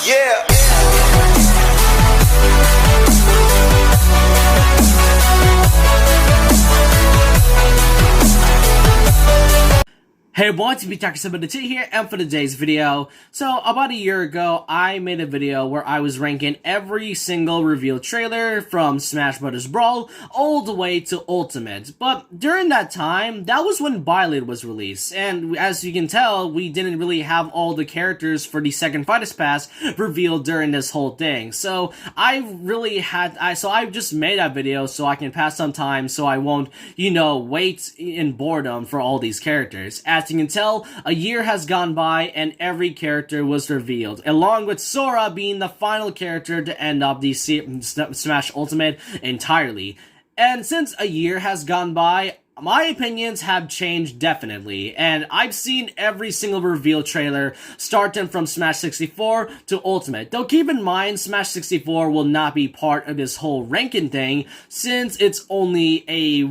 Yeah. Hey everyone, it's me, Symbolism here, and for today's video, so about a year ago, I made a video where I was ranking every single reveal trailer from Smash Bros. Brawl all the way to Ultimate, but during that time, that was when Byleth was released, and as you can tell, we didn't really have all the characters for the second Fighters Pass revealed during this whole thing, so I just made that video so I can pass some time so I won't, wait in boredom for all these characters. As you can tell, a year has gone by and every character was revealed, along with Sora being the final character to end up the Smash Ultimate entirely. And since a year has gone by, my opinions have changed definitely, and I've seen every single reveal trailer starting from Smash 64 to Ultimate. Though keep in mind, Smash 64 will not be part of this whole ranking thing since it's only a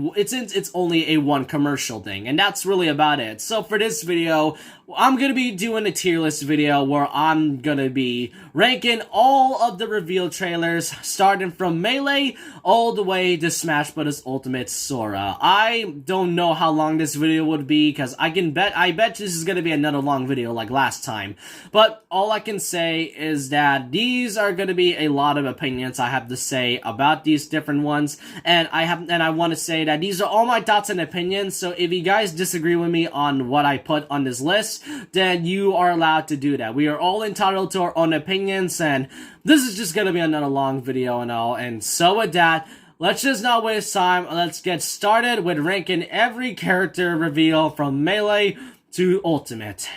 one commercial thing, and that's really about it. So for this video, I'm gonna be doing a tier list video where I'm gonna be ranking all of the reveal trailers starting from Melee all the way to Smash Bros. Ultimate Sora. I don't know how long this video would be because I bet this is gonna be another long video like last time. But all I can say is that these are gonna be a lot of opinions I have to say about these different ones, and I want to say that these are all my thoughts and opinions. So if you guys disagree with me on what I put on this list, then you are allowed to do that. We are all entitled to our own opinions, and this is just gonna be another long video and all. And so with that, let's just not waste time. Let's get started with ranking every character reveal from Melee to Ultimate.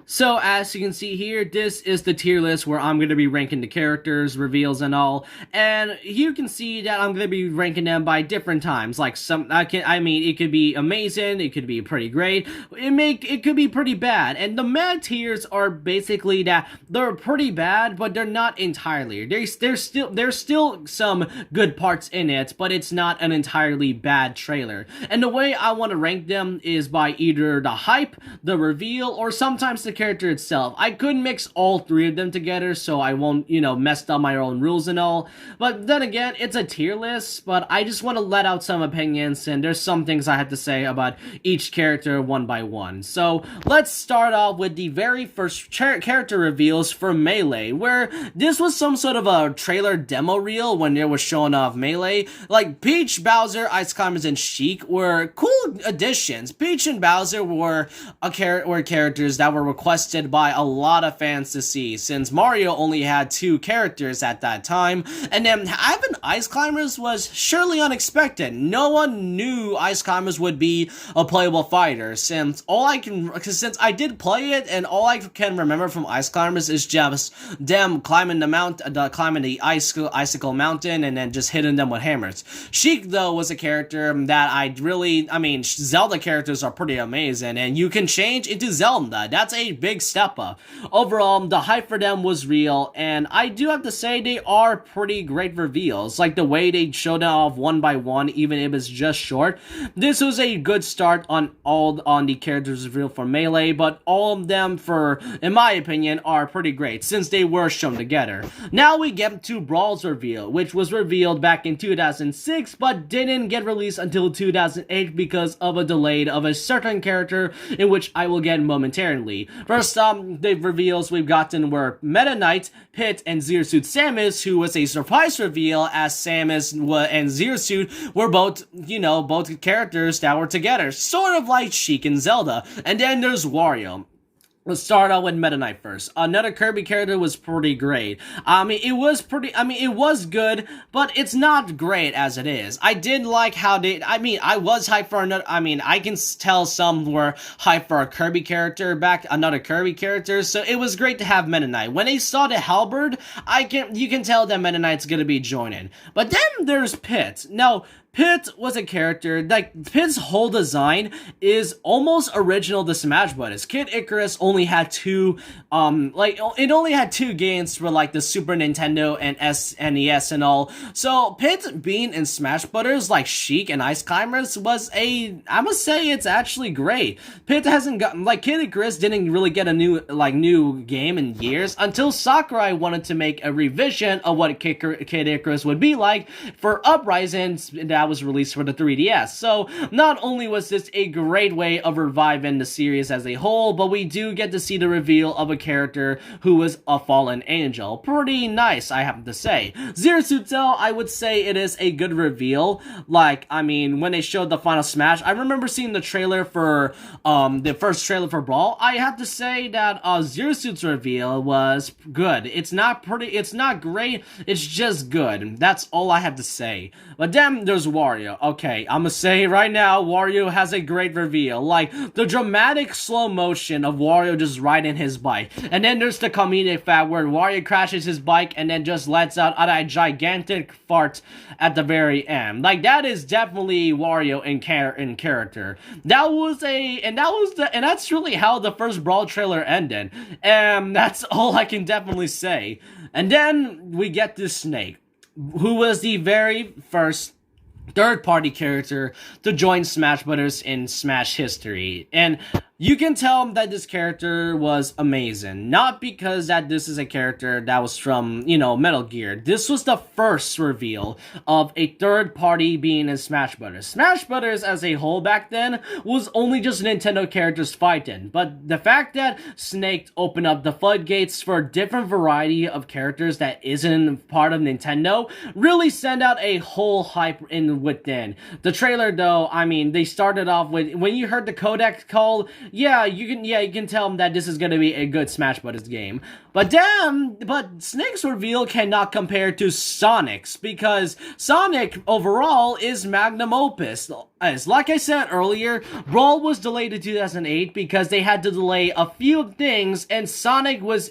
So, as you can see here, this is the tier list where I'm going to be ranking the characters, reveals, and all. And you can see that I'm going to be ranking them by different times. Like, it could be amazing, it could be pretty great, it could be pretty bad. And the meta tiers are basically that they're pretty bad, but they're not entirely. There's still some good parts in it, but it's not an entirely bad trailer. And the way I want to rank them is by either the hype, the reveal, or sometimes the character itself. I could mix all three of them together so I won't, mess up my own rules and all. But then again, it's a tier list, but I just want to let out some opinions, and there's some things I have to say about each character one by one. So let's start off with the very first character reveals for Melee, where this was some sort of a trailer demo reel when they were showing off Melee. Like Peach, Bowser, Ice Climbers, and Sheik were cool additions. Peach and Bowser were characters that were requested by a lot of fans to see, since Mario only had 2 characters at that time, and then having Ice Climbers was surely unexpected. No one knew Ice Climbers would be a playable fighter, since I did play it, and all I can remember from Ice Climbers is just them climbing the icicle mountain, and then just hitting them with hammers. Sheik, though, was a character that Zelda characters are pretty amazing, and you can change into Zelda. That's a big step up. Overall, the hype for them was real, and I do have to say they are pretty great reveals. Like the way they showed them off one by one, even if it's just short. This was a good start on the characters revealed for Melee, but all of them, in my opinion, are pretty great since they were shown together. Now we get to Brawl's reveal, which was revealed back in 2006, but didn't get released until 2008 because of a delay of a certain character, in which I will get momentarily. First, the reveals we've gotten were Meta Knight, Pit, and Zero Suit Samus, who was a surprise reveal, as Samus and Zero Suit were both characters that were together, sort of like Sheik and Zelda. And then there's Wario. Let's start out with Meta Knight first. Another Kirby character was pretty great. It was good, but it's not great as it is. I did like how I was hyped for another, I can tell some were hyped for a Kirby character another Kirby character, so it was great to have Meta Knight. When they saw the halberd, you can tell that Meta Knight's gonna be joining. But then there's Pit. Now, Pit was a character, like, Pit's whole design is almost original to Smash Bros. Kid Icarus only had it only had two games for, like, the Super Nintendo and SNES and all. So, Pit being in Smash Bros., like, Sheik and Ice Climbers I must say, it's actually great. Pit hasn't gotten, like, Kid Icarus didn't really get a new game in years until Sakurai wanted to make a revision of what Kid Icarus would be like for Uprising that was released for the 3DS. So not only was this a great way of reviving the series as a whole, but we do get to see the reveal of a character who was a fallen angel. Pretty nice, I have to say. Zero Suit Cell, I would say it is a good reveal. Like, I mean, when they showed the Final Smash, I remember seeing the trailer for the first trailer for Brawl. I have to say that Zero Suit's reveal was good. It's not great, it's just good. That's all I have to say. But then there's Wario. Okay, I'm gonna say right now, Wario has a great reveal. Like, the dramatic slow motion of Wario just riding his bike. And then there's the comedic fact where Wario crashes his bike and then just lets out a gigantic fart at the very end. Like, that is definitely Wario in character. That's really how the first Brawl trailer ended. And that's all I can definitely say. And then we get this Snake, who was the very first third-party character to join Smash Bros. In Smash history. And you can tell that this character was amazing. Not because that this is a character that was from, Metal Gear. This was the first reveal of a third party being in Smash Bros. Smash Bros. As a whole back then was only just Nintendo characters fighting. But the fact that Snake opened up the floodgates for a different variety of characters that isn't part of Nintendo really sent out a whole hype within. The trailer, though, I mean, they started off with, when you heard the codec called, you can tell them that this is gonna be a good Smash Bros. Game. But Snake's reveal cannot compare to Sonic's, because Sonic overall is magnum opus. As like I said earlier, Brawl was delayed to 2008 because they had to delay a few things, and Sonic was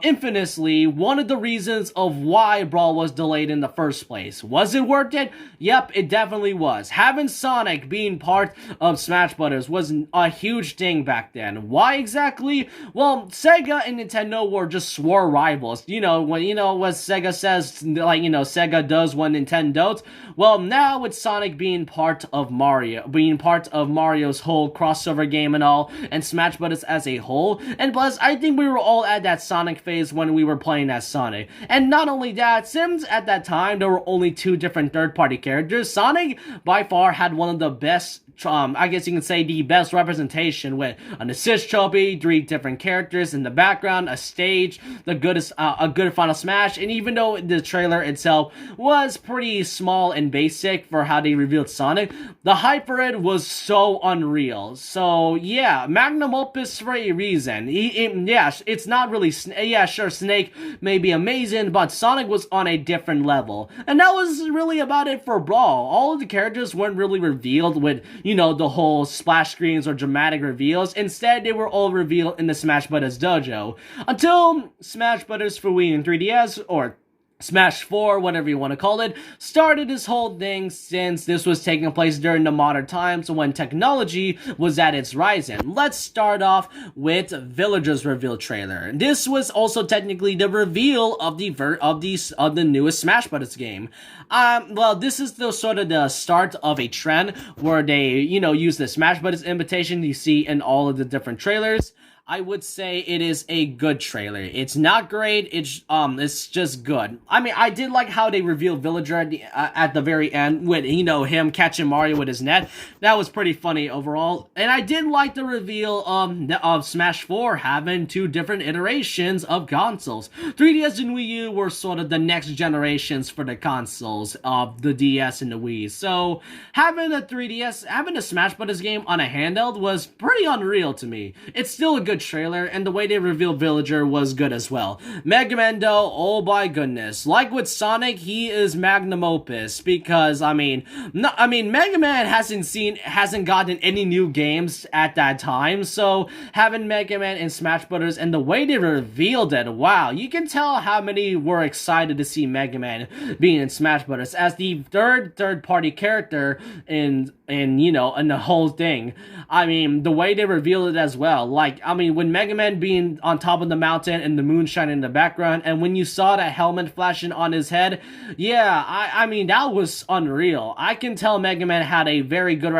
infamously one of the reasons of why Brawl was delayed in the first place. Was it worth it? Yep, it definitely was. Having Sonic being part of Smash Bros. Was a huge thing back then. Why exactly? Well, Sega and Nintendo were just swore rivals. What Sega says, Sega does what Nintendo does. Well, now with Sonic being part of Mario's whole crossover game and all, and Smash Bros. As a whole, and plus, I think we were all at that Sonic phase when we were playing as Sonic. And not only that, since at that time there were only two different third-party characters, Sonic by far had one of the best, I guess you can say the best representation, with an assist trophy, 3 different characters in the background, a stage, a good Final Smash, and even though the trailer itself was pretty small and basic for how they revealed Sonic, the hype for it was so unreal. So yeah, magnum opus for a reason. It's not really, sure, Snake may be amazing, but Sonic was on a different level. And that was really about it for Brawl. All of the characters weren't really revealed with, the whole splash screens or dramatic reveals. Instead, they were all revealed in the Smash Bros. Dojo. Until Smash Bros. For Wii and 3DS, or Smash 4, whatever you want to call it, started this whole thing, since this was taking place during the modern times when technology was at its rising. Let's start off with Villager's reveal trailer. This was also technically the reveal of the newest Smash Bros. Game. Well, this is the sort of the start of a trend where they, use the Smash Bros. Invitation you see in all of the different trailers. I would say it is a good trailer. It's not great. It's just good. I mean, I did like how they revealed Villager at the very end with, him catching Mario with his net. That was pretty funny overall. And I did like the reveal of Smash 4 having 2 different iterations of consoles. 3DS and Wii U were sort of the next generations for the consoles of the DS and the Wii. So having a Smash Bros. Game on a handheld was pretty unreal to me. It's still a good good trailer, and the way they revealed Villager was good as well. Mega Man though, oh my goodness. Like with Sonic, he is magnum opus, because, Mega Man hasn't gotten any new games at that time, so having Mega Man in Smash Bros. And the way they revealed it, wow, you can tell how many were excited to see Mega Man being in Smash Bros. As the third-party character in the whole thing. The way they revealed it as well. When Mega Man being on top of the mountain and the moon shining in the background, and when you saw that helmet flashing on his head, yeah, that was unreal. I can tell Mega Man had a very good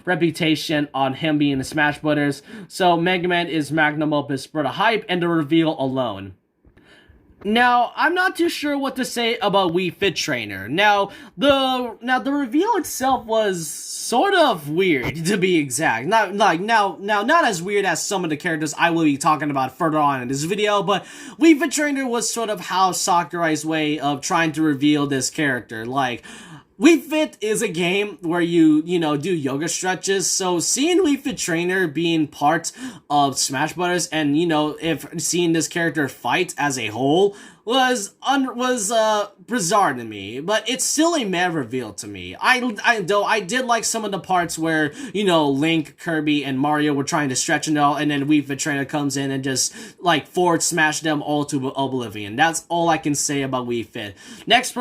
reputation on him being in Smash Brothers, so Mega Man is magnum opus for the hype and the reveal alone. Now, I'm not too sure what to say about Wii Fit Trainer. Now, the reveal itself was sort of weird, to be exact. Not as weird as some of the characters I will be talking about further on in this video, but Wii Fit Trainer was sort of how Sakurai's way of trying to reveal this character. Wii Fit is a game where you do yoga stretches, so seeing Wii Fit Trainer being part of Smash Bros. And, if seeing this character fight as a whole was bizarre to me, but it's still a mad reveal to me. I did like some of the parts where, Link, Kirby, and Mario were trying to stretch and all, and then Wii Fit Trainer comes in and just, forward smash them all to oblivion. That's all I can say about Wii Fit. Next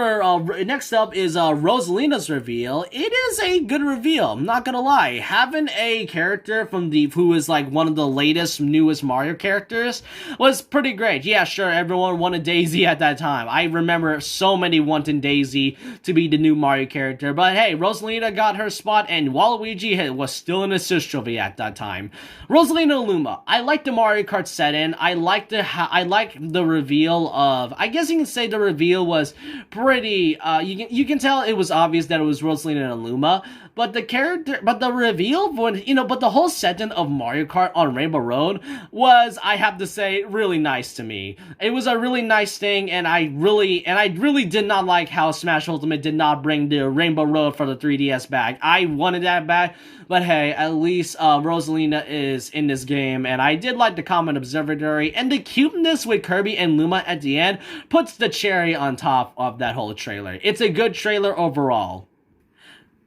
up is Rosalina's reveal. It is a good reveal, I'm not gonna lie. Having a character who is, one of the latest, newest Mario characters was pretty great. Yeah, sure, everyone wanted Daisy at that time. I remember so many wanting Daisy to be the new Mario character, but hey, Rosalina got her spot, and Waluigi was still an assist trophy at that time. Rosalina Luma, I like the Mario Kart setting. I like the reveal of, I guess you can say the reveal was pretty, you can tell it was obvious that it was Rosalina and Luma, but the reveal, but the whole setting of Mario Kart on Rainbow Road was, I have to say, really nice to me. It was a really nice thing, and I really did not like how Smash Ultimate did not bring the Rainbow Road for the 3DS back. I wanted that back, but hey, at least Rosalina is in this game, and I did like the Common Observatory, and the cuteness with Kirby and Luma at the end puts the cherry on top of that whole trailer. It's a good trailer overall.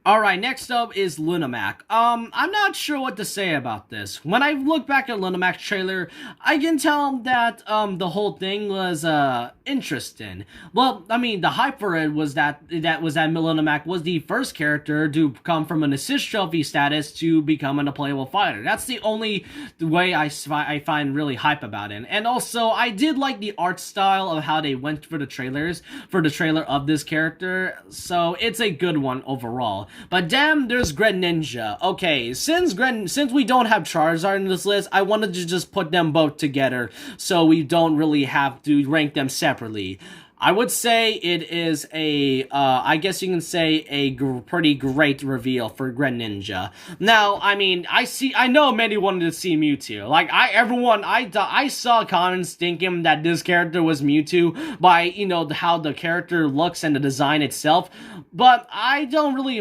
Alright, next up is Lunamac. I'm not sure what to say about this. When I look back at Lunamac's trailer, I can tell that, the whole thing was, interesting. Well, the hype for it was that Lunamac was the first character to come from an assist trophy status to become a playable fighter. That's the only way I find really hype about it. And also, I did like the art style of how they went for the trailer of this character, so it's a good one overall. But damn, there's Greninja. Okay, since we don't have Charizard in this list, I wanted to just put them both together so we don't really have to rank them separately. I would say it is I guess you can say a pretty great reveal for Greninja. Now, I know many wanted to see Mewtwo. I saw comments thinking that this character was Mewtwo by, how the character looks and the design itself. But I don't really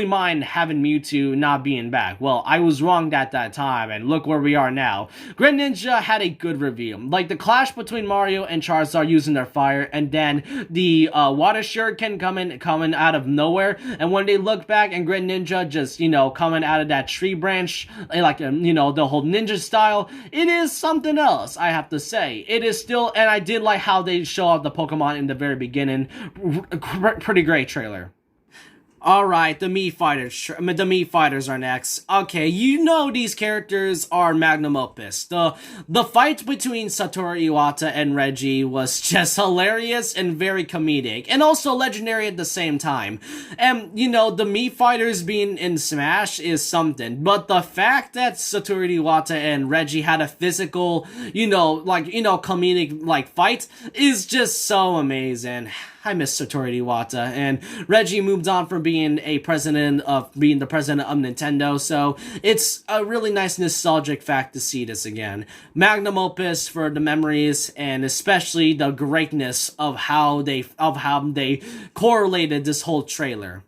mind having Mewtwo not being back. Well, I was wrong at that time, and look where we are now. Greninja had a good reveal. The clash between Mario and Charizard using their fire, and then the water shuriken coming out of nowhere, and when they look back and Greninja just, coming out of that tree branch, the whole ninja style, it is something else, I have to say. It is still, and I did like how they show off the Pokemon in the very beginning. Pretty great trailer. Alright, the Mii Fighters are next. Okay, these characters are magnum opus. The fight between Satoru Iwata and Reggie was just hilarious and very comedic, and also legendary at the same time. And, the Mii Fighters being in Smash is something, but the fact that Satoru Iwata and Reggie had a physical, comedic, fight is just so amazing. I miss Satoru Iwata, and Reggie moved on from being the president of Nintendo, so it's a really nice nostalgic fact to see this again. Magnum opus for the memories, and especially the greatness of how they correlated this whole trailer.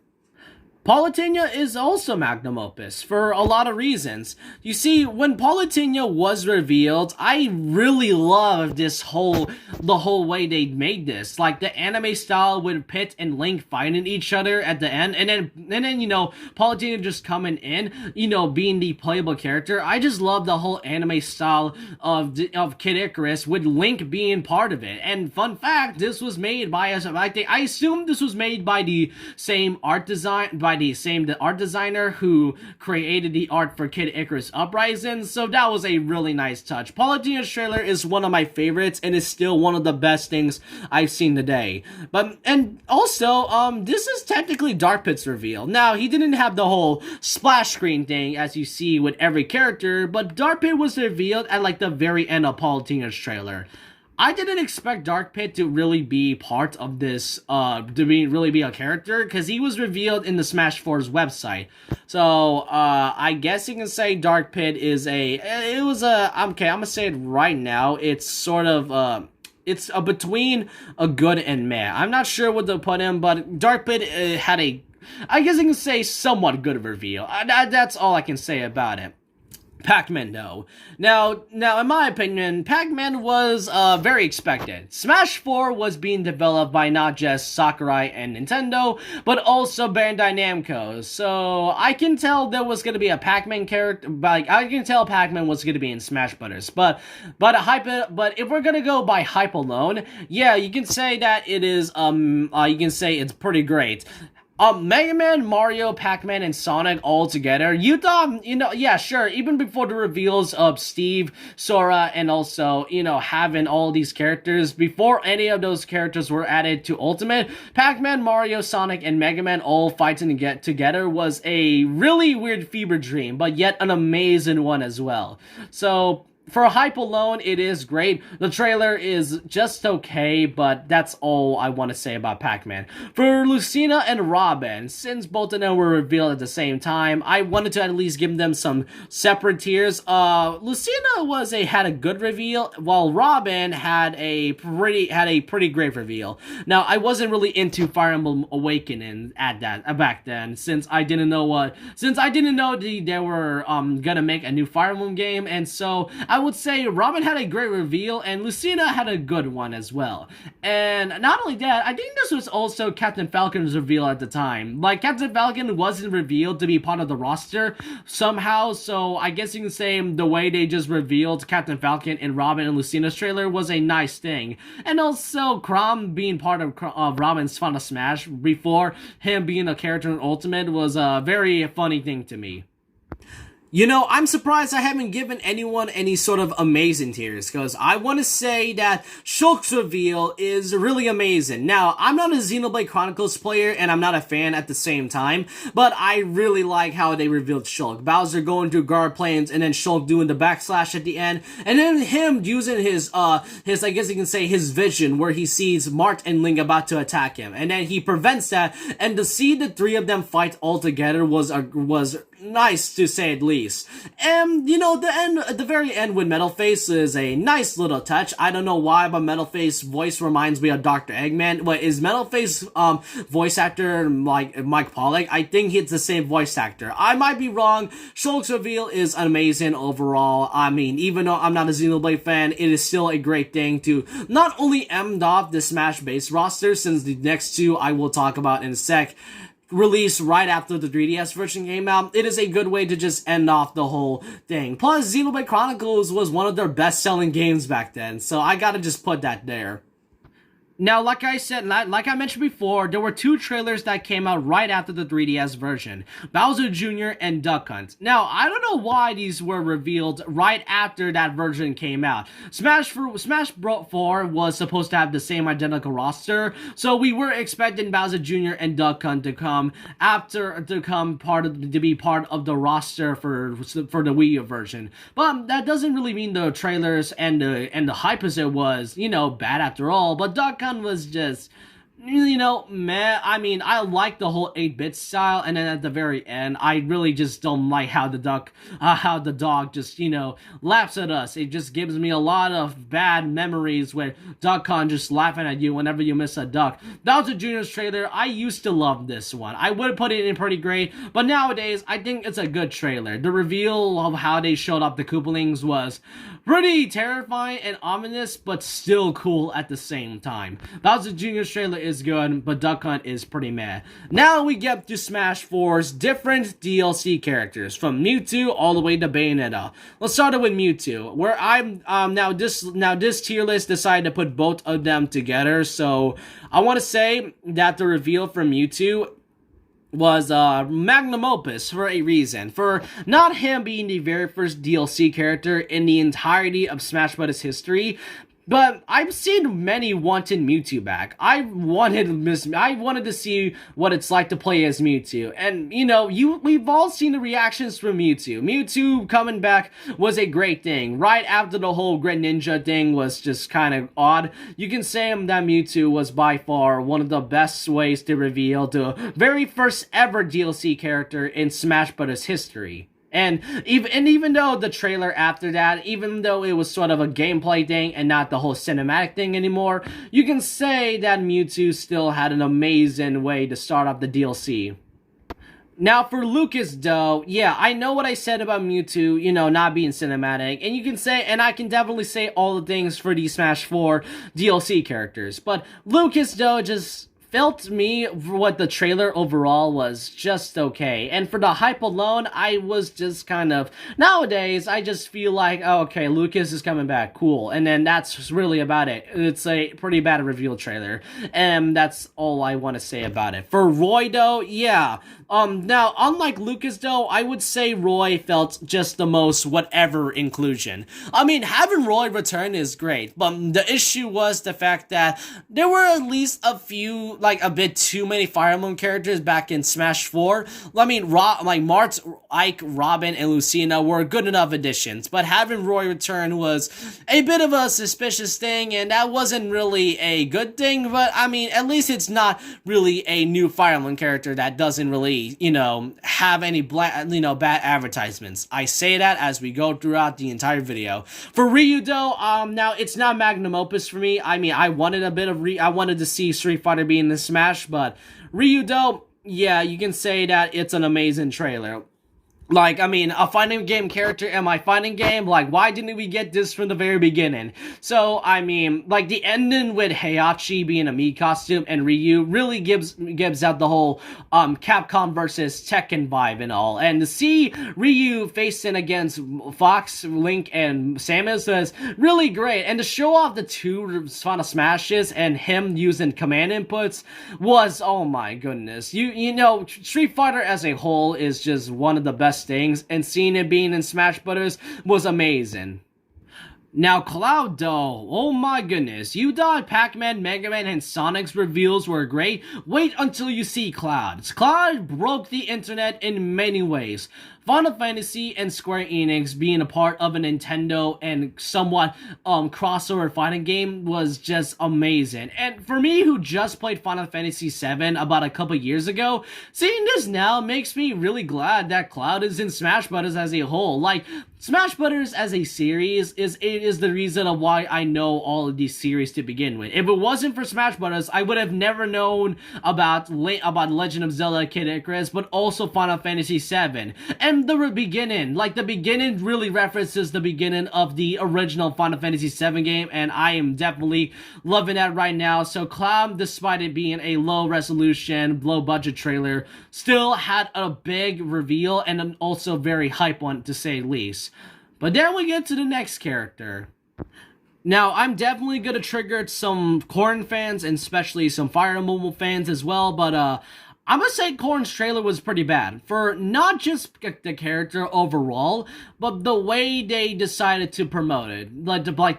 Palutena is also magnum opus for a lot of reasons. You see, when Palutena was revealed, I really loved the whole way they made this. Like the anime style with Pit and Link fighting each other at the end, and then Palutena just coming in, being the playable character. I just love the whole anime style of Kid Icarus with Link being part of it. And fun fact, this was made by I assume this was made by the same art designer who created the art for Kid Icarus Uprising, so that was a really nice touch. Palutena's trailer is one of my favorites and is still one of the best things I've seen today. And also, this is technically Dark Pit's reveal. Now, he didn't have the whole splash screen thing as you see with every character, but Dark Pit was revealed at like the very end of Palutena's trailer. I didn't expect Dark Pit to really be part of this, really be a character, because he was revealed in the Smash 4's website. So, I guess you can say Dark Pit is okay, I'm gonna say it right now, it's sort of, it's between a good and meh. I'm not sure what to put him, but Dark Pit had I guess you can say somewhat good reveal. That's all I can say about it. Pac-Man, though. Now, in my opinion, Pac-Man was very expected. Smash 4 was being developed by not just Sakurai and Nintendo, but also Bandai Namco. So I can tell there was going to be a Pac-Man character. Like I can tell Pac-Man was going to be in Smash Brothers. But if we're going to go by hype alone, yeah, you can say that it is. You can say it's pretty great. Mega Man, Mario, Pac-Man, and Sonic all together, you thought, yeah, sure, even before the reveals of Steve, Sora, and also, having all these characters, before any of those characters were added to Ultimate, Pac-Man, Mario, Sonic, and Mega Man all fighting to get together was a really weird fever dream, but yet an amazing one as well. So, for hype alone, it is great. The trailer is just okay, but that's all I want to say about Pac-Man. For Lucina and Robin, since both of them were revealed at the same time, I wanted to at least give them some separate tiers. Lucina had a good reveal, while Robin had a pretty great reveal. Now, I wasn't really into Fire Emblem Awakening back then, since I didn't know they were gonna make a new Fire Emblem game, and so I would say Robin had a great reveal, and Lucina had a good one as well. And not only that, I think this was also Captain Falcon's reveal at the time. Like, Captain Falcon wasn't revealed to be part of the roster somehow, so I guess you can say the way they just revealed Captain Falcon in Robin and Lucina's trailer was a nice thing. And also, Chrom being part of Robin's Final Smash before him being a character in Ultimate was a very funny thing to me. I'm surprised I haven't given anyone any sort of amazing tiers, because I want to say that Shulk's reveal is really amazing. Now, I'm not a Xenoblade Chronicles player, and I'm not a fan at the same time, but I really like how they revealed Shulk. Bowser going through guard planes, and then Shulk doing the backslash at the end, and then him using his I guess you can say his vision, where he sees Mart and Link about to attack him, and then he prevents that, and to see the three of them fight all together was nice, to say at least. And, the very end with Metalface is a nice little touch. I don't know why, but Metalface's voice reminds me of Dr. Eggman. But is Metalface, voice actor like Mike Pollock? I think it's the same voice actor. I might be wrong. Shulk's reveal is amazing overall. I mean, even though I'm not a Xenoblade fan, it is still a great thing to not only end off the Smash base roster, since the next two I will talk about in a sec, released right after the 3DS version came out, it is a good way to just end off the whole thing. Plus, Xenoblade Chronicles was one of their best-selling games back then, so I gotta just put that there. Now, like I said, like I mentioned before, there were two trailers that came out right after the 3DS version, Bowser Jr. and Duck Hunt. Now, I don't know why these were revealed right after that version came out. Smash 4 was supposed to have the same identical roster, so we were expecting Bowser Jr. and Duck Hunt to be part of the roster for the Wii U version. But that doesn't really mean the trailers and the hype as it was, bad after all. But Duck Hunt was just you know, meh. I mean, I like the whole 8-bit style, and then at the very end, I really just don't like how how the dog just, you know, laughs at us. It just gives me a lot of bad memories with Duck-Con just laughing at you whenever you miss a duck. Bowser Jr.'s trailer, I used to love this one. I would put it in pretty great, but nowadays, I think it's a good trailer. The reveal of how they showed up the Koopalings was pretty terrifying and ominous, but still cool at the same time. Bowser Jr.'s trailer is good, but Duck Hunt is pretty meh. Now we get to Smash 4's different DLC characters, from Mewtwo all the way to Bayonetta. Let's start with Mewtwo, where I'm now this tier list decided to put both of them together. So I want to say that the reveal for Mewtwo was magnum opus for a reason. For not him being the very first DLC character in the entirety of Smash Bros. History, but I've seen many wanted Mewtwo back. I wanted to see what it's like to play as Mewtwo. And, you know, we've all seen the reactions from Mewtwo. Mewtwo coming back was a great thing. Right after the whole Greninja thing was just kind of odd, you can say that Mewtwo was by far one of the best ways to reveal the very first ever DLC character in Smash Bros. History. And even though the trailer after that, even though it was sort of a gameplay thing and not the whole cinematic thing anymore, you can say that Mewtwo still had an amazing way to start off the DLC. Now for Lucas though, yeah, I know what I said about Mewtwo, you know, not being cinematic, and you can say, and I can definitely say all the things for the Smash 4 DLC characters, but Lucas though just felt to me for what the trailer overall was just okay. And for the hype alone, I was just kind of, nowadays, I just feel like, oh, okay, Lucas is coming back, cool. And then that's really about it. It's a pretty bad reveal trailer. And that's all I want to say about it. For Roy though, yeah. Now, unlike Lucas though, I would say Roy felt just the most whatever inclusion. I mean, having Roy return is great, but the issue was the fact that there were at least a few, like a bit too many Fire Emblem characters back in Smash 4. I mean, like Mart, Ike, Robin, and Lucina were good enough additions, but having Roy return was a bit of a suspicious thing, and that wasn't really a good thing, but I mean, at least it's not really a new Fire Emblem character that doesn't really, you know, have any bad advertisements. I say that as we go throughout the entire video. For Ryu though, now it's not magnum opus for me. I mean, I wanted I wanted to see Street Fighter be in the Smash, but Ryu though, yeah, you can say that it's an amazing trailer. Like, I mean, a fighting game character in my fighting game, like, why didn't we get this from the very beginning? So, I mean, like, the ending with Heihachi being a Mii costume and Ryu really gives out the whole, Capcom versus Tekken vibe and all. And to see Ryu facing against Fox, Link, and Samus was really great. And to show off the two Final Smashes and him using command inputs was, oh my goodness. You know, Street Fighter as a whole is just one of the best things, and seeing it being in Smash Bros. Was amazing. Now, Cloud though, oh my goodness, you thought Pac-Man, Mega Man, and Sonic's reveals were great? Wait until you see Cloud. Cloud broke the internet in many ways. Final Fantasy and Square Enix being a part of a Nintendo and somewhat crossover fighting game was just amazing. And for me, who just played Final Fantasy VII about a couple years ago, seeing this now makes me really glad that Cloud is in Smash Bros. As a whole. Like, Smash Bros. As a series is the reason of why I know all of these series to begin with. If it wasn't for Smash Bros., I would have never known about Legend of Zelda Kid Icarus, but also Final Fantasy VII. And the beginning, like the beginning really references the beginning of the original Final Fantasy VII game, and I am definitely loving that right now. So Cloud, despite it being a low resolution, low budget trailer, still had a big reveal and an also very hype one to say the least. But then we get to the next character. Now, I'm definitely going to trigger some Corrin fans, and especially some Fire Emblem fans as well, but I must say Corrin's trailer was pretty bad, for not just the character overall, but the way they decided to promote it,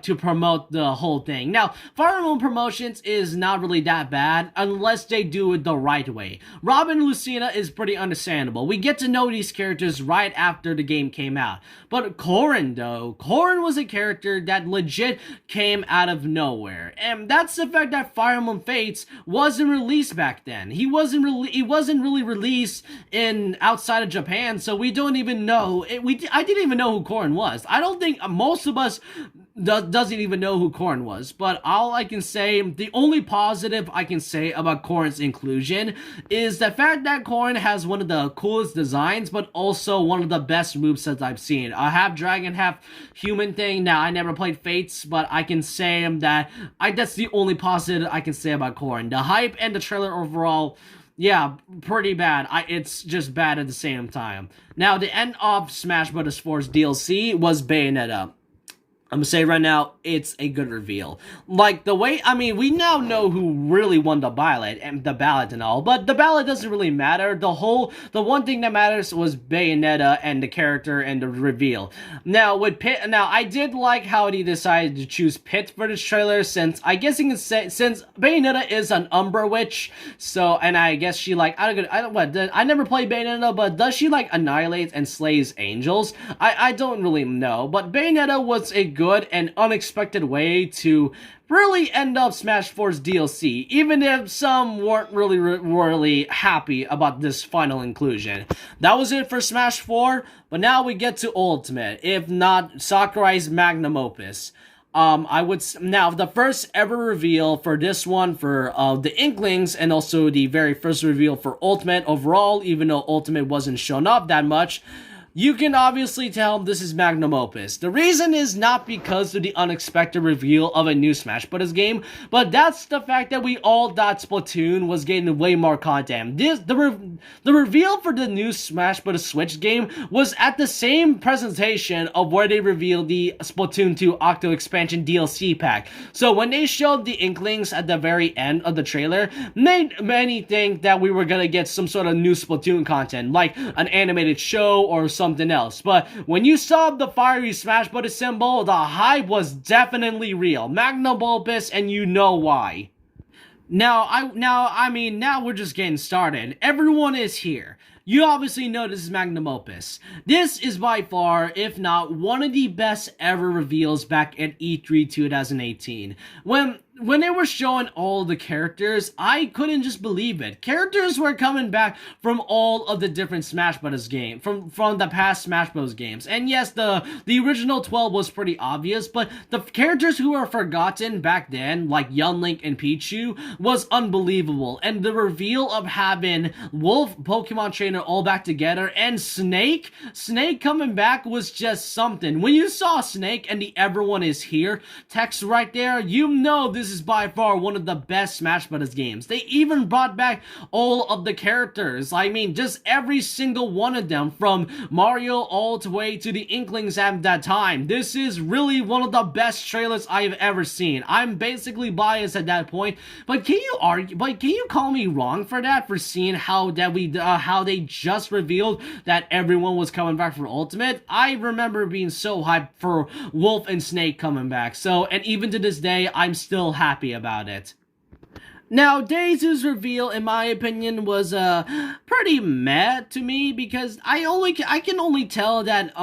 to promote the whole thing. Now, Fire Emblem Promotions is not really that bad, unless they do it the right way. Robin and Lucina is pretty understandable. We get to know these characters right after the game came out. But Corrin, though, Corrin was a character that legit came out of nowhere. And that's the fact that Fire Emblem Fates wasn't released back then. He wasn't really released in outside of Japan, so we don't even know. I didn't even know who Corrin was. I don't think most of us doesn't even know who Corrin was. But all I can say, the only positive I can say about Corrin's inclusion is the fact that Corrin has one of the coolest designs, but also one of the best movesets I've seen. A half dragon, half human thing. Now, I never played Fates, but I can say that that's the only positive I can say about Corrin. The hype and the trailer overall, yeah, pretty bad. It's just bad at the same time. Now, the end of Smash Bros. 4's DLC was Bayonetta. I'm gonna say right now, it's a good reveal. Like, the way, we now know who really won the ballot and all, but the ballot doesn't really matter. The one thing that matters was Bayonetta and the character and the reveal. Now, with Pit, I did like how he decided to choose Pit for this trailer, since, I guess you can say, since Bayonetta is an Umbra Witch, so, and I guess she, I never played Bayonetta, but does she, annihilate and slays angels? I don't really know, but Bayonetta was a good and unexpected way to really end up Smash 4's DLC, even if some weren't really happy about this final inclusion. That was it for Smash 4, but now we get to Ultimate, if not Sakurai's magnum opus. Now, the first ever reveal for this one, for the Inklings, and also the very first reveal for Ultimate overall, even though Ultimate wasn't shown up that much, you can obviously tell this is magnum opus. The reason is not because of the unexpected reveal of a new Smash Bros. Game, but that's the fact that we all thought Splatoon was getting way more content. The reveal for the new Smash Bros. Switch game was at the same presentation of where they revealed the Splatoon 2 Octo Expansion DLC pack. So when they showed the Inklings at the very end of the trailer, made many think that we were gonna get some sort of new Splatoon content, like an animated show or something else. But when you saw the fiery Smash Bros. Symbol, the hype was definitely real. Magnum opus, and you know why. Now we're just getting started. Everyone is here. You obviously know this is magnum opus. This is by far, if not one of the best ever reveals back at E3 2018. When they were showing all the characters, I couldn't just believe it. Characters were coming back from all of the different Smash Bros. Games, from the past Smash Bros. Games. And yes, the original 12 was pretty obvious, but the characters who were forgotten back then, like Young Link and Pichu, was unbelievable. And the reveal of having Wolf, Pokemon Trainer all back together, and Snake coming back was just something. When you saw Snake and the "Everyone is here" text right there, you know this is by far one of the best Smash Bros. Games. They even brought back all of the characters. Just every single one of them, from Mario all the way to the Inklings at that time. This is really one of the best trailers I've ever seen. I'm basically biased at that point, but can you call me wrong for that, for seeing how they just revealed that everyone was coming back for Ultimate? I remember being so hyped for Wolf and Snake coming back. And even to this day, I'm still happy about it. Now, Daisy's reveal, in my opinion, was pretty meh to me, because I can only tell that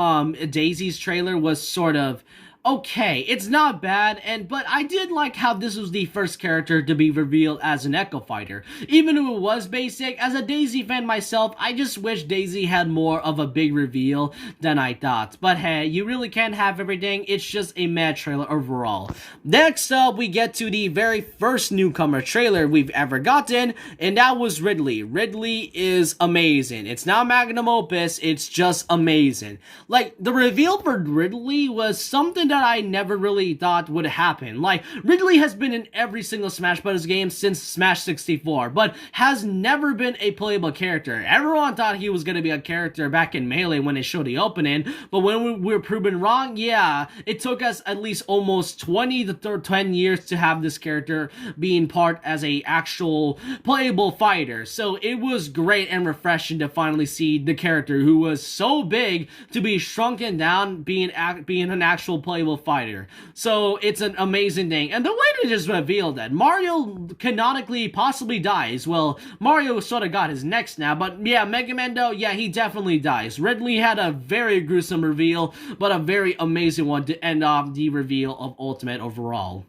Daisy's trailer was sort of okay. It's not bad, but I did like how this was the first character to be revealed as an Echo Fighter. Even though it was basic, as a Daisy fan myself, I just wish Daisy had more of a big reveal than I thought. But hey, you really can't have everything. It's just a mad trailer overall. Next up, we get to the very first newcomer trailer we've ever gotten, and that was Ridley. Ridley is amazing. It's not magnum opus, it's just amazing. The reveal for Ridley was something that I never really thought would happen. Like, Ridley has been in every single Smash Bros. Game since Smash 64, but has never been a playable character. Everyone thought he was gonna be a character back in Melee when they showed the opening, but when we were proven wrong, yeah, it took us at least almost 20 to 10 years to have this character being part as a actual playable fighter. So it was great and refreshing to finally see the character who was so big to be shrunken down, being an actual playable fighter. So it's an amazing thing. And the way they just revealed that Mario canonically possibly dies. Well, Mario sort of got his next now, but yeah, Mega Man though, yeah, he definitely dies. Ridley had a very gruesome reveal, but a very amazing one to end off the reveal of Ultimate overall.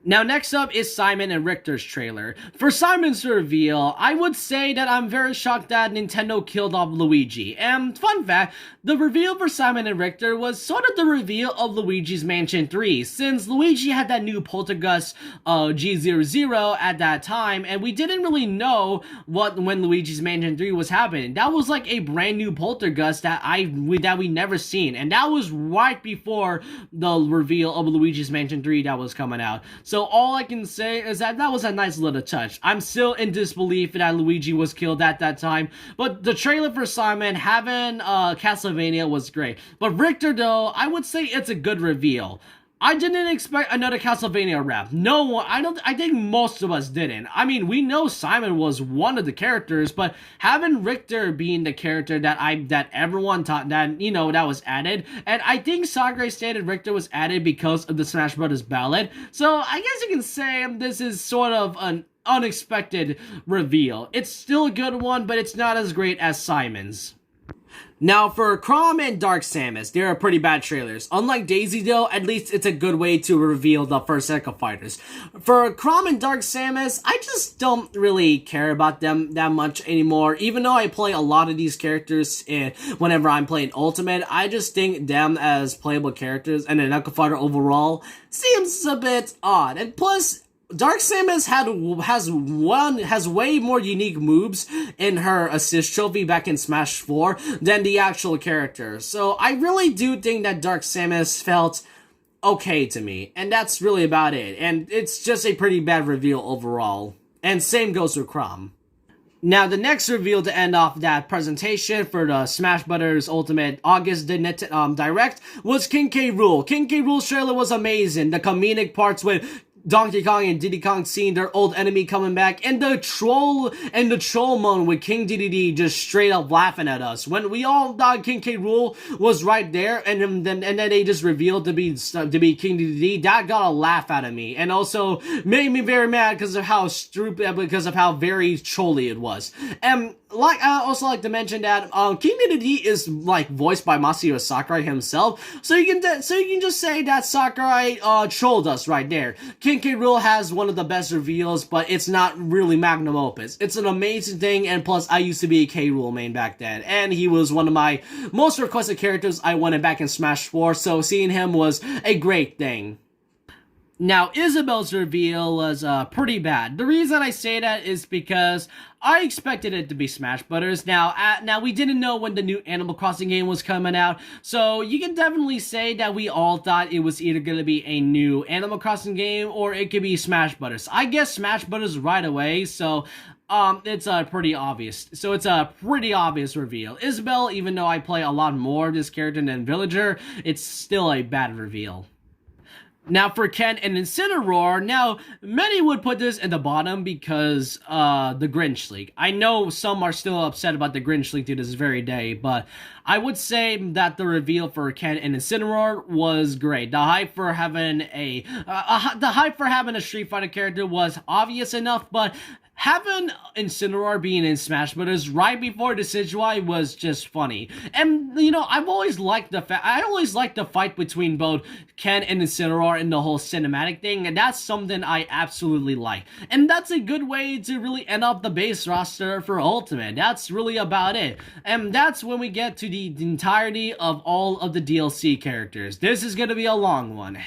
Now, next up is Simon and Richter's trailer. For Simon's reveal, I would say that I'm very shocked that Nintendo killed off Luigi. And fun fact, the reveal for Simon and Richter was sort of the reveal of Luigi's Mansion 3, since Luigi had that new Poltergust G00 at that time, and we didn't really know when Luigi's Mansion 3 was happening. That was like a brand new Poltergust that we never seen, and that was right before the reveal of Luigi's Mansion 3 that was coming out. So all I can say is that was a nice little touch. I'm still in disbelief that Luigi was killed at that time, but the trailer for Simon having Castlevania was great. But Richter though, I would say it's a good reveal. I didn't expect another Castlevania rap. No one, I think most of us didn't. I mean, we know Simon was one of the characters, but having Richter being the character that everyone thought that, you know, that was added, and I think Sakurai stated Richter was added because of the Smash Brothers ballad, so I guess you can say this is sort of an unexpected reveal. It's still a good one, but it's not as great as Simon's. Now, for Chrom and Dark Samus, they are pretty bad trailers. Unlike Daisy though, at least it's a good way to reveal the first set of fighters. For Chrom and Dark Samus, I just don't really care about them that much anymore. Even though I play a lot of these characters whenever I'm playing Ultimate, I just think them as playable characters and a Knuckle Fighter overall seems a bit odd. And plus, Dark Samus has way more unique moves in her assist trophy back in Smash 4 than the actual character. So I really do think that Dark Samus felt okay to me, and that's really about it. And it's just a pretty bad reveal overall. And same goes with Chrom. Now, the next reveal to end off that presentation for the Smash Bros. Ultimate August Direct was King K. Rool. King K. Rool's trailer was amazing. The comedic parts with Donkey Kong and Diddy Kong seeing their old enemy coming back, and the troll mode with King DDD just straight up laughing at us when we all thought King K. Rool was right there, and then they just revealed to be King DDD. That got a laugh out of me, and also made me very mad because of how stupid, because of how very trolly it was. And I also like to mention that King DDD is like voiced by Masahiro Sakurai himself, so you can just say that Sakurai trolled us right there. King K. Rool has one of the best reveals, but it's not really magnum opus. It's an amazing thing, and plus I used to be a K. Rool main back then, and he was one of my most requested characters I wanted back in Smash 4, so seeing him was a great thing. Now, Isabelle's reveal was pretty bad. The reason I say that is because I expected it to be Smash Brothers. Now we didn't know when the new Animal Crossing game was coming out, so you can definitely say that we all thought it was either going to be a new Animal Crossing game or it could be Smash Brothers. I guess Smash Brothers right away, so it's pretty obvious. So it's a pretty obvious reveal. Isabelle, even though I play a lot more of this character than Villager, it's still a bad reveal. Now, for Ken and Incineroar, now, many would put this in the bottom because, the Grinch leak. I know some are still upset about the Grinch leak to this very day, but I would say that the reveal for Ken and Incineroar was great. The hype for having a Street Fighter character was obvious enough, but having Incineroar being in Smash Bros. Right before the Decidueye was just funny. And, you know, I always liked the fight between both Ken and Incineroar and the whole cinematic thing, and that's something I absolutely like. And that's a good way to really end up the base roster for Ultimate. That's really about it. And that's when we get to the entirety of all of the DLC characters. This is gonna be a long one.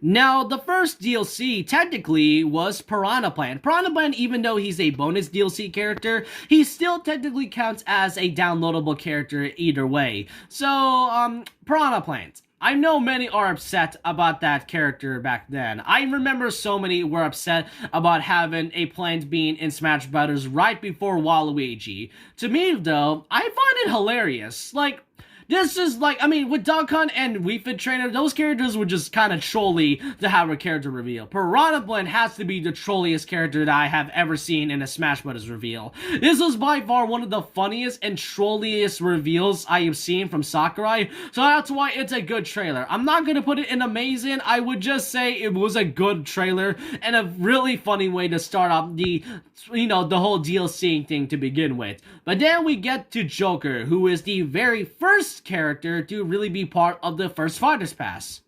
Now, the first DLC, technically, was Piranha Plant. Piranha Plant, even though he's a bonus DLC character, he still technically counts as a downloadable character either way. So, Piranha Plant. I know many are upset about that character back then. I remember so many were upset about having a plant being in Smash Brothers right before Waluigi. To me, though, I find it hilarious. Like, this is like, I mean, with Dog Hunt and Wii Fit Trainer, those characters were just kind of trolly to have a character reveal. Piranha Plant has to be the trolliest character that I have ever seen in a Smash Bros. Reveal. This was by far one of the funniest and trolliest reveals I have seen from Sakurai, so that's why it's a good trailer. I'm not gonna put it in amazing, I would just say it was a good trailer and a really funny way to start off the, the whole DLC thing to begin with. But then we get to Joker, who is the very first character to really be part of the first Fighters Pass.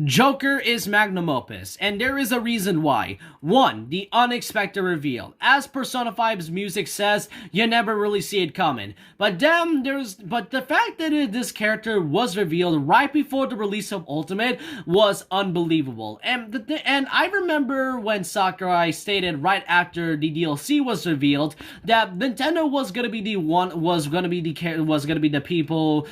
Joker is magnum opus, and there is a reason why. 1. The unexpected reveal. As Persona 5's music says, you never really see it coming. But the fact that this character was revealed right before the release of Ultimate was unbelievable. And I remember when Sakurai stated right after the DLC was revealed that Nintendo was gonna be the people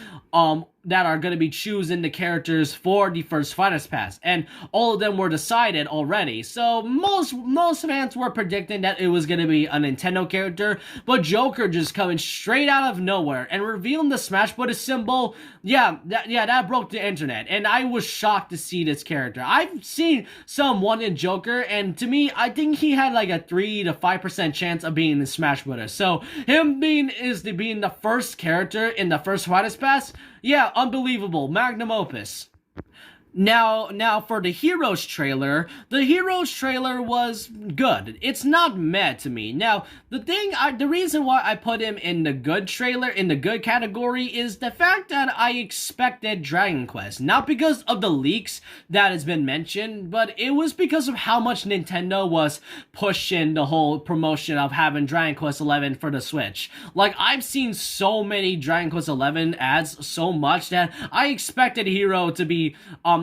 that are going to be choosing the characters for the first Fighters Pass, and all of them were decided already. So most fans were predicting that it was going to be a Nintendo character, but Joker just coming straight out of nowhere and revealing the Smash Bros. Symbol. That broke the internet, and I was shocked to see this character. I've seen someone in Joker, and to me, I think he had like a 3 to 5% chance of being in Smash Bros. So him being the first character in the first Fighters Pass. Yeah, unbelievable. Magnum opus. Now for the Heroes trailer, the Heroes trailer was good. It's not meh to me. Now, the reason why I put him in the good trailer, in the good category, is the fact that I expected Dragon Quest. Not because of the leaks that has been mentioned, but it was because of how much Nintendo was pushing the whole promotion of having Dragon Quest 11 for the Switch. Like, I've seen so many Dragon Quest 11 ads so much that I expected Hero to be,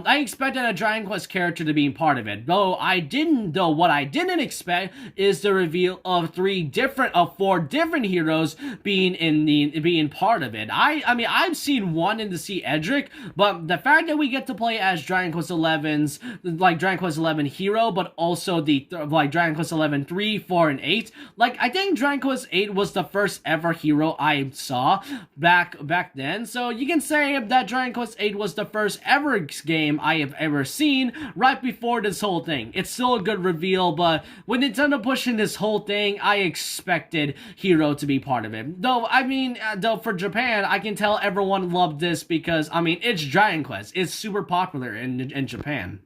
I expected a Dragon Quest character to be part of it. What I didn't expect is the reveal of 4 different heroes being part of it. I mean, I've seen one in the Sea Edric, but the fact that we get to play as Dragon Quest 11's, like Dragon Quest 11 Hero, but also Dragon Quest 11 3, 4, and 8. Like, I think Dragon Quest 8 was the first ever hero I saw back then. So you can say that Dragon Quest 8 was the first ever game I have ever seen right before this whole thing. It's still a good reveal, but with Nintendo pushing this whole thing, I expected Hero to be part of it. Though for Japan, I can tell everyone loved this because, I mean, it's Dragon Quest. It's super popular in Japan.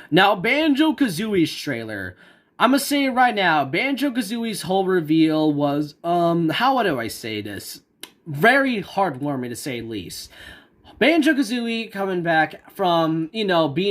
Now, Banjo-Kazooie's trailer. I'm gonna say it right now, Banjo-Kazooie's whole reveal was, how do I say this? Very heartwarming, to say the least. Banjo-Kazooie coming back from, being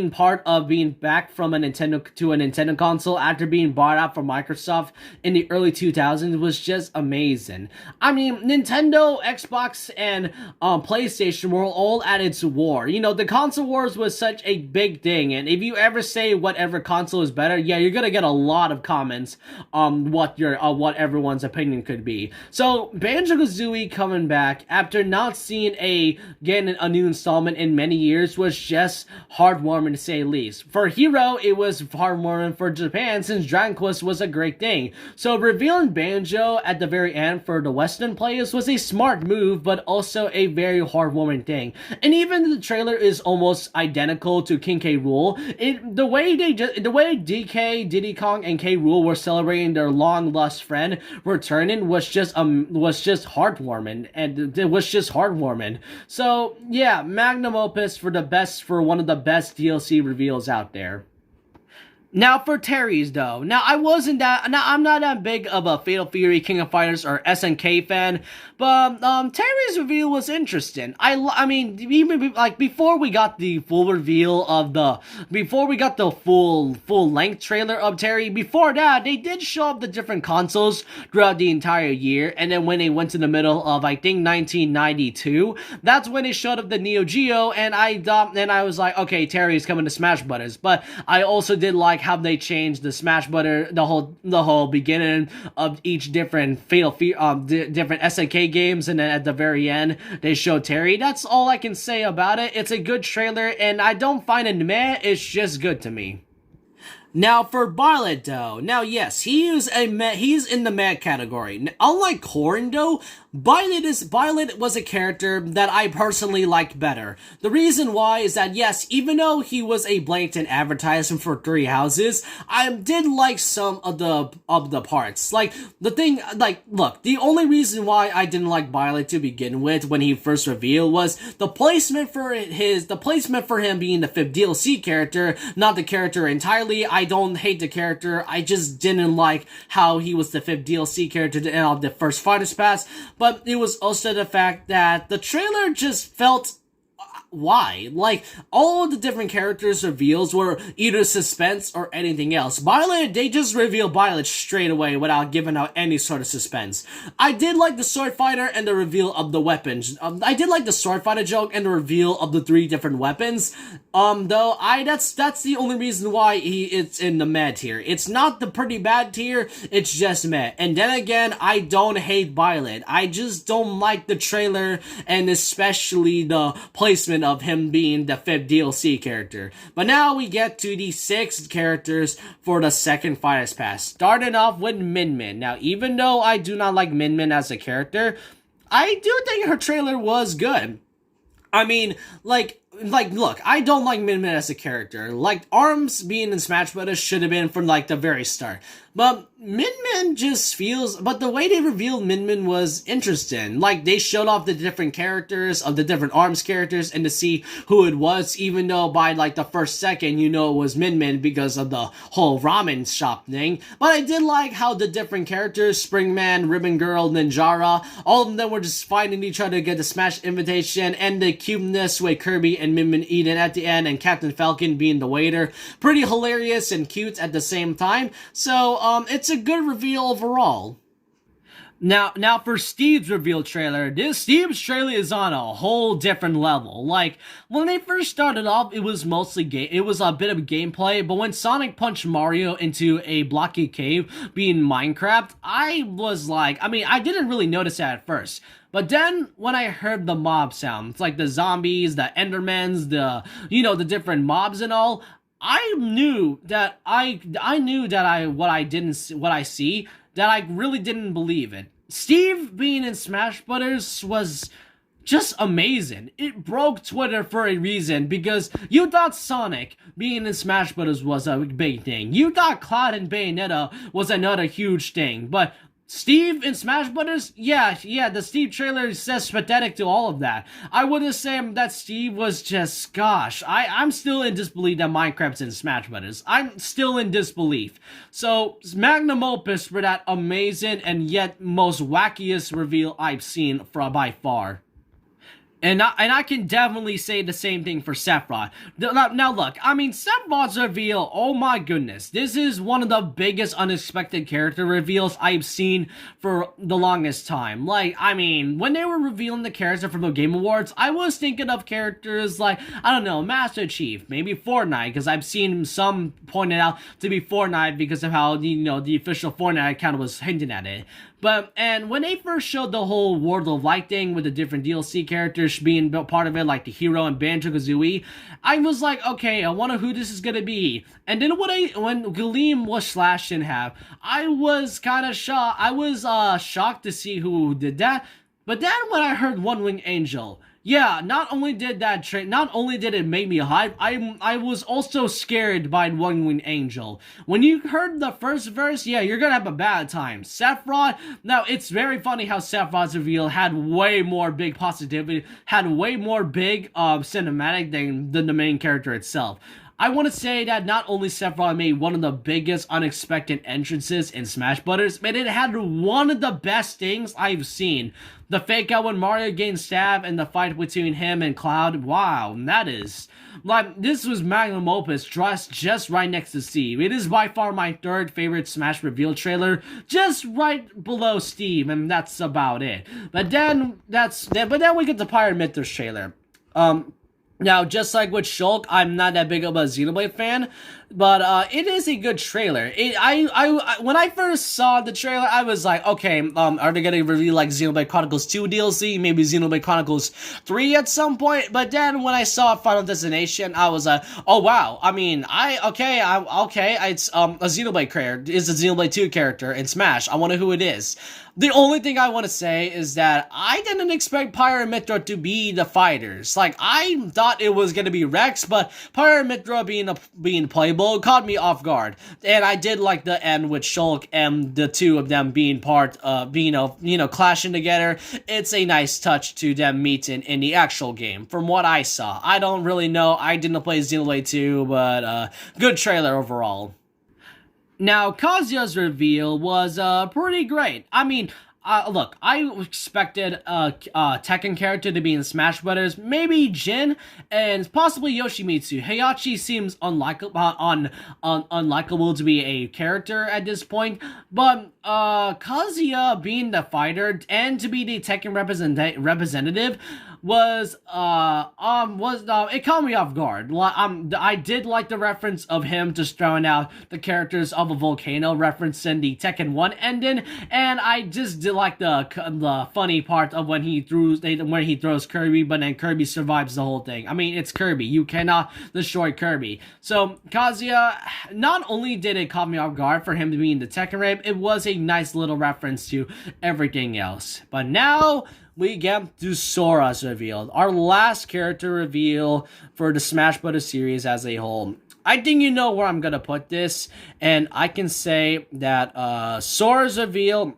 back from a Nintendo to a Nintendo console after being bought out from Microsoft in the early 2000s was just amazing. I mean, Nintendo, Xbox, and PlayStation were all at its war. The console wars was such a big thing, and if you ever say whatever console is better, yeah, you're gonna get a lot of comments on what everyone's opinion could be. So, Banjo-Kazooie coming back after not seeing a new installment in many years was just heartwarming, to say the least. For Hero, it was heartwarming for Japan since Dragon Quest was a great thing. So revealing Banjo at the very end for the Western players was a smart move, but also a very heartwarming thing. And even the trailer is almost identical to King K. Rool. The way DK, Diddy Kong, and K. Rool were celebrating their long lost friend returning was just heartwarming, and it was just heartwarming. So yeah, magnum opus for one of the best DLC reveals out there. Now for Terry's though. I'm not that big of a Fatal Fury, King of Fighters, or SNK fan, but Terry's reveal was interesting. I mean, even before we got the full reveal of before we got the full length trailer of Terry, before that they did show up the different consoles throughout the entire year, and then when they went to the middle of, I think, 1992, that's when they showed up the Neo Geo, and I was like, okay, Terry's coming to Smash Brothers. But I also did like like how they changed the Smash Butter, the whole beginning of each different different SNK games, and then at the very end they show Terry. That's all I can say about it. It's a good trailer, and I don't find it meh. It's just good to me. Now for Violet though, now yes, he's in the meh category. Unlike Corrin though, Violet was a character that I personally liked better. The reason why is that yes, even though he was a blatant advertisement for Three Houses, I did like some of the parts. Like the thing, like look, the only reason why I didn't like Violet to begin with when he first revealed was the placement for him being the 5th DLC character, not the character entirely. I don't hate the character, I just didn't like how he was the 5th DLC character to end off the first Fighters Pass, but it was also the fact that the trailer just felt why? Like, all of the different characters reveals were either suspense or anything else. Violet, they just revealed Violet straight away without giving out any sort of suspense. I did like the sword fighter and the reveal of the weapons. I did like the sword fighter joke and the reveal of the 3 different weapons. Though, that's the only reason why it's in the meh tier. It's not the pretty bad tier, it's just meh. And then again, I don't hate Violet. I just don't like the trailer, and especially the placement of him being the 5th DLC character. But now we get to the 6 characters for the second Fighters Pass. Starting off with Min Min. Now, even though I do not like Min Min as a character, I do think her trailer was good. I mean, look, I don't like Min Min as a character. Like, Arms being in Smash Bros. Should have been from, like, the very start. But Min Min just feels... But the way they revealed Min Min was interesting. Like, they showed off the different characters of the different Arms characters and to see who it was, even though by, like, the first second, you know it was Min Min because of the whole ramen shop thing. But I did like how the different characters, Springman, Ribbon Girl, Ninjara, all of them were just fighting each other to get the Smash invitation, and the cuteness with Kirby and Min Min Eden at the end, and Captain Falcon being the waiter. Pretty hilarious and cute at the same time. So, it's a good reveal overall. Now for Steve's reveal trailer, Steve's trailer is on a whole different level. Like, when they first started off, it was mostly it was a bit of gameplay, but when Sonic punched Mario into a blocky cave, being Minecraft, I was like, I mean, I didn't really notice that at first. But then, when I heard the mob sounds, like the zombies, the Endermans, the different mobs and all, I knew that what I see, that I really didn't believe it. Steve being in Smash Brothers was just amazing. It broke Twitter for a reason, because you thought Sonic being in Smash Brothers was a big thing. You thought Cloud and Bayonetta was another huge thing, but Steve in Smash Brothers? Yeah, the Steve trailer says pathetic to all of that. I wouldn't say that Steve was just, gosh, I'm still in disbelief that Minecraft's in Smash Brothers. I'm still in disbelief. So, magnum opus for that amazing and yet most wackiest reveal I've seen by far. And I can definitely say the same thing for Sephiroth. Now look, I mean, Sephiroth's reveal, oh my goodness. This is one of the biggest unexpected character reveals I've seen for the longest time. Like, I mean, when they were revealing the character from the Game Awards, I was thinking of characters like, I don't know, Master Chief, maybe Fortnite, because I've seen some pointed out to be Fortnite because of how, the official Fortnite account was hinting at it. And when they first showed the whole World of Light thing with the different DLC characters being part of it, like the hero and Banjo-Kazooie, I was like, okay, I wonder who this is gonna be. And then when Galeem was slashed in half, I was kind of shocked. I was shocked to see who did that. But then when I heard One Wing Angel, yeah, not only did it make me hype, I was also scared by One Wing Angel. When you heard the first verse, yeah, you're gonna have a bad time. Sephiroth, now it's very funny how Sephiroth's reveal had way more big positivity, had way more big cinematic than the main character itself. I want to say that not only Sephiroth made one of the biggest unexpected entrances in Smash Brothers, but it had one of the best things I've seen. The fake out when Mario gained stab and the fight between him and Cloud. Wow, that is... Like, this was magnum opus, just right next to Steve. It is by far my third favorite Smash reveal trailer, just right below Steve, and that's about it. But then we get the Pyre Mythos trailer. Now, just like with Shulk, I'm not that big of a Xenoblade fan. But it is a good trailer. When I first saw the trailer, I was like, okay, are they gonna reveal like Xenoblade Chronicles 2 DLC, maybe Xenoblade Chronicles 3 at some point? But then when I saw Final Destination, I was like, oh wow. I mean, it's a Xenoblade character, it's a Xenoblade 2 character in Smash. I wonder who it is. The only thing I want to say is that I didn't expect Pyre and Mythra to be the fighters. Like, I thought it was going to be Rex, but Pyre and Mythra being playable caught me off guard. And I did like the end with Shulk and the two of them being clashing together. It's a nice touch to them meeting in the actual game, from what I saw. I don't really know. I didn't play Xenoblade 2, but good trailer overall. Now, Kazuya's reveal was pretty great. I mean, look, I expected a Tekken character to be in Smash Brothers, maybe Jin, and possibly Yoshimitsu. Heihachi seems unlikable to be a character at this point, but Kazuya being the fighter and to be the Tekken representative was it caught me off guard. I did like the reference of him just throwing out the characters of a volcano referencing the Tekken 1 ending, and I just did like the funny part of when he throws Kirby, but then Kirby survives the whole thing. I mean, it's Kirby. You cannot destroy Kirby. So Kazuya, not only did it caught me off guard for him to be in the Tekken rape, it was a nice little reference to everything else. But now we get to Sora's revealed, our last character reveal for the Smash Bros. Series as a whole. I think you know where I'm gonna put this, and I can say that Sora's reveal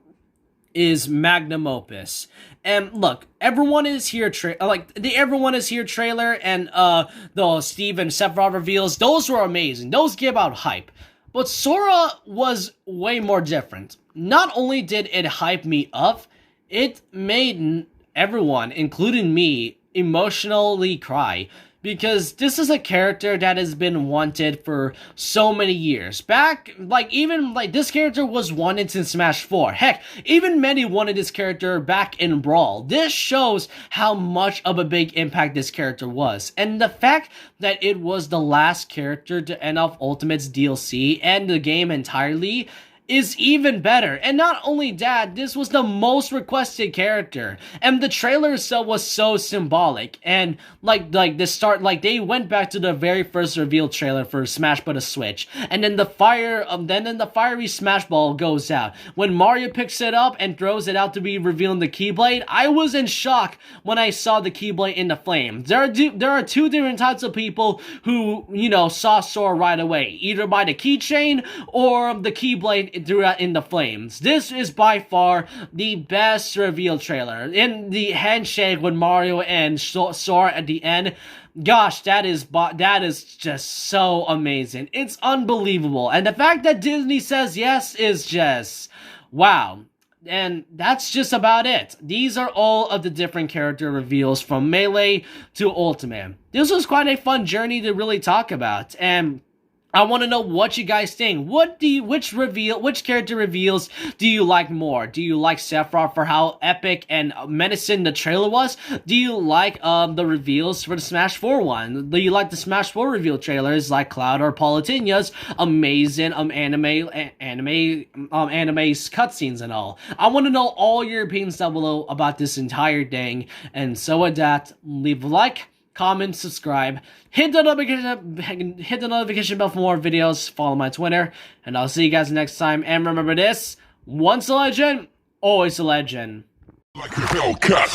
is magnum opus. And look, everyone is here everyone is here trailer and the Steve and Sephiroth reveals, those were amazing. Those give out hype. But Sora was way more different. Not only did it hype me up, it made everyone, including me, emotionally cry. Because this is a character that has been wanted for so many years. This character was wanted in Smash 4. Heck, even many wanted this character back in Brawl. This shows how much of a big impact this character was. And the fact that it was the last character to end off Ultimate's DLC and the game entirely is even better. And not only that, this was the most requested character, and the trailer itself was so symbolic. And they went back to the very first reveal trailer for Smash Bros. Switch, and then the fiery Smash Ball goes out. When Mario picks it up and throws it out to be revealing the Keyblade, I was in shock when I saw the Keyblade in the flames. There are two different types of people who, saw Sora right away, either by the keychain or the Keyblade throughout in the flames. This is by far the best reveal trailer. In the handshake with Mario and Sora at the end, gosh, that is just so amazing. It's unbelievable. And the fact that Disney says yes is just wow. And that's just about it. These are all of the different character reveals from Melee to Ultimate. This was quite a fun journey to really talk about, and I want to know what you guys think. Which character reveals do you like more? Do you like Sephiroth for how epic and menacing the trailer was? Do you like the reveals for the Smash 4 one? Do you like the Smash 4 reveal trailers like Cloud or Palutena's amazing anime cutscenes and all? I want to know all your opinions down below about this entire thing. And so with that, leave a like, comment, subscribe, hit the notification bell for more videos, follow my Twitter, and I'll see you guys next time. And remember this, once a legend, always a legend. Like a Hellcat.